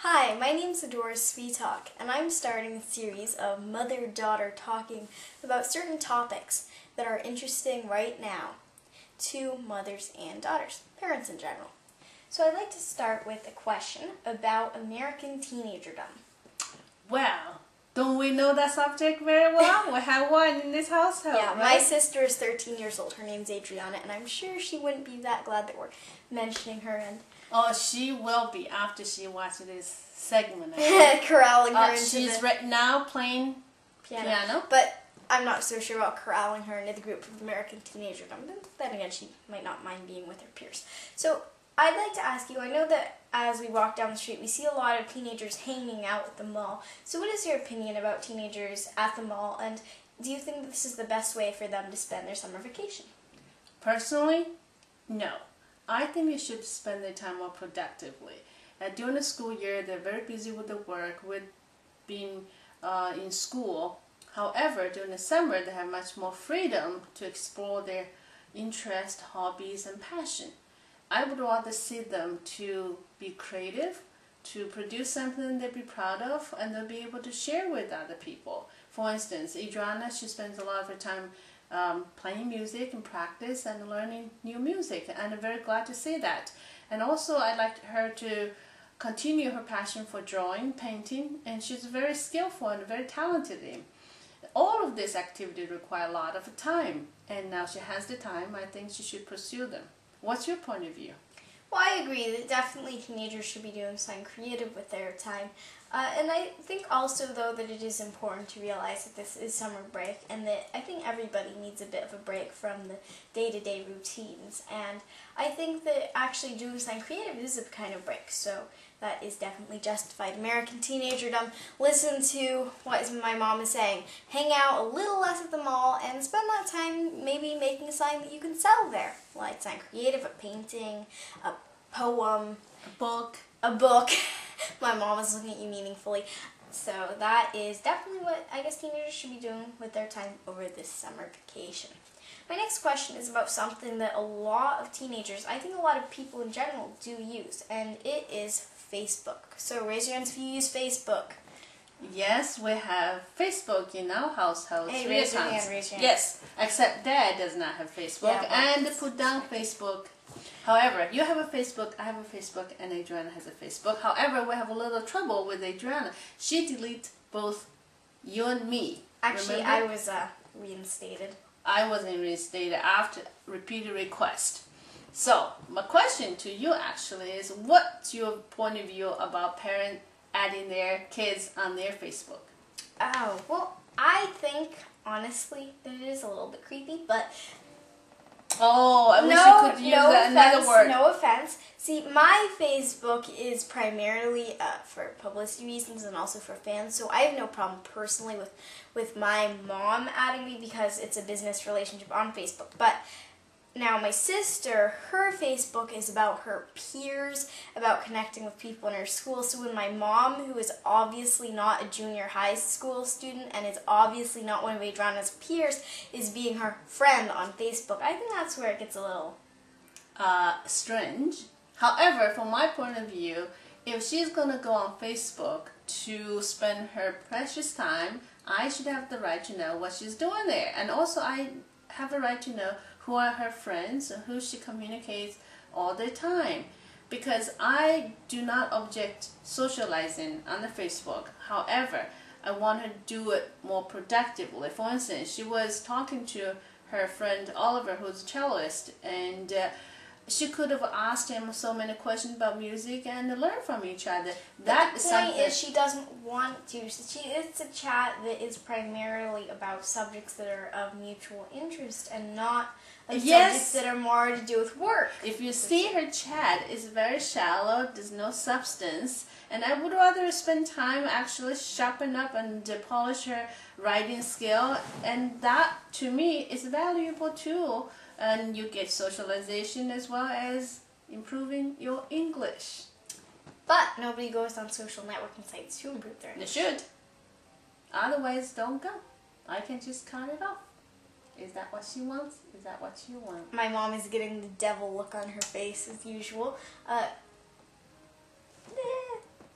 Hi, my name's Adora Sweetalk, and I'm starting a series of mother-daughter talking about certain topics that are interesting right now to mothers and daughters, parents in general. So I'd like to start with a question about American teenagerdom. Well, don't we know that subject very well? We have one in this household, Yeah, right? my sister is 13 years old. Her name's Adriana, and I'm sure she wouldn't be that glad that we're mentioning her and Oh, she will be after she watches this segment. corralling her into She's the right now playing piano. But I'm not so sure about corralling her into the group of American teenagerdom. Then again, she might not mind being with her peers. So I'd like to ask you, I know that as we walk down the street, we see a lot of teenagers hanging out at the mall. So what is your opinion about teenagers at the mall, and do you think that this is the best way for them to spend their summer vacation? Personally, no. I think they should spend their time more productively. During the school year, they're very busy with the work, with being in school. However, during the summer, they have much more freedom to explore their interests, hobbies, and passion. I would rather see them to be creative, to produce something they'll be proud of, and they'll be able to share with other people. For instance, Adriana, she spends a lot of her time playing music and practice and learning new music, and I'm very glad to see that. And also I'd like her to continue her passion for drawing, painting, and she's very skillful and very talented in. All of these activities require a lot of time, and now she has the time. I think she should pursue them. What's your point of view? Well, I agree that definitely teenagers should be doing something creative with their time. And I think also, though, that it is important to realize that this is summer break and that I think everybody needs a bit of a break from the day-to-day routines. And I think that actually doing something creative is a kind of break. So that is definitely justified. American teenagerdom, listen to what my mom is saying. Hang out a little less at the mall and spend that time maybe making a sign that you can sell there. Like something creative, a painting, a poem, a book. My mom is looking at you meaningfully. So that is definitely what I guess teenagers should be doing with their time over this summer vacation. My next question is about something that a lot of teenagers, I think a lot of people in general, do use, and it is Facebook. So raise your hands if you use Facebook. Yes, we have Facebook in our household. Hey, raise your hand, raise your hand. Yes, except Dad does not have Facebook, and put down Facebook. However, you have a Facebook, I have a Facebook, and Adriana has a Facebook. However, we have a little trouble with Adriana. She deleted both you and me. Actually, remember? I was reinstated. I wasn't reinstated after repeated request. So, my question to you actually is, what's your point of view about parents adding their kids on their Facebook? Oh, well, I think, honestly, that it is a little bit creepy, but oh, I wish you could use another word. No offense. See, my Facebook is primarily for publicity reasons and also for fans, so I have no problem personally with my mom adding me because it's a business relationship on Facebook. But now my sister, her Facebook is about her peers, about connecting with people in her school. So when my mom, who is obviously not a junior high school student and is obviously not one of Adriana's peers, is being her friend on Facebook, I think that's where it gets a little strange. However, from my point of view, if she's going to go on Facebook to spend her precious time, I should have the right to know what she's doing there. And also I have the right to know who are her friends and who she communicates all the time. Because I do not object socializing on the Facebook. However, I want her to do it more productively. For instance, she was talking to her friend Oliver, who's a celloist, and she could have asked him so many questions about music and learn from each other. The point is she doesn't want to. It's a chat that is primarily about subjects that are of mutual interest and not subjects that are more to do with work. If you see her chat, it's very shallow, there's no substance, and I would rather spend time actually sharpen up and polish her writing skill, and that to me is a valuable tool. And you get socialization as well as improving your English. But nobody goes on social networking sites to improve their English. They should. Otherwise, don't go. I can just cut it off. Is that what she wants? Is that what you want? My mom is getting the devil look on her face as usual.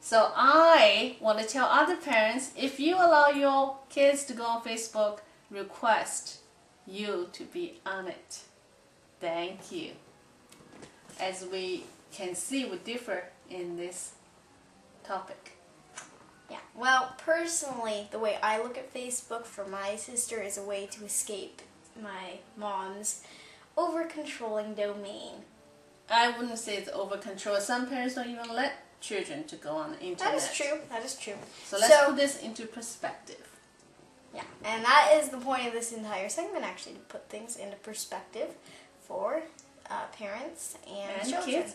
So So I want to tell other parents, if you allow your kids to go on Facebook, request you to be on it. Thank you. As we can see, we differ in this topic. Yeah, well, personally, the way I look at Facebook for my sister is a way to escape my mom's over-controlling domain. I wouldn't say it's over control. Some parents don't even let children to go on the internet. That is true. That is true. So let's put this into perspective. Yeah, and that is the point of this entire segment, actually, to put things into perspective for parents and children. Kids.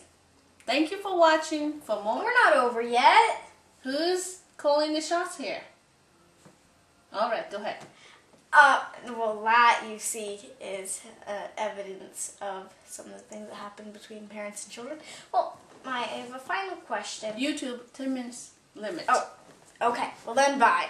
Thank you for watching. For more, we're not over yet. Who's calling the shots here? All right, go ahead. Well, that, you see, is evidence of some of the things that happen between parents and children. Well, I have a final question. YouTube, 10 minutes limit. Oh, okay. Well, then bye.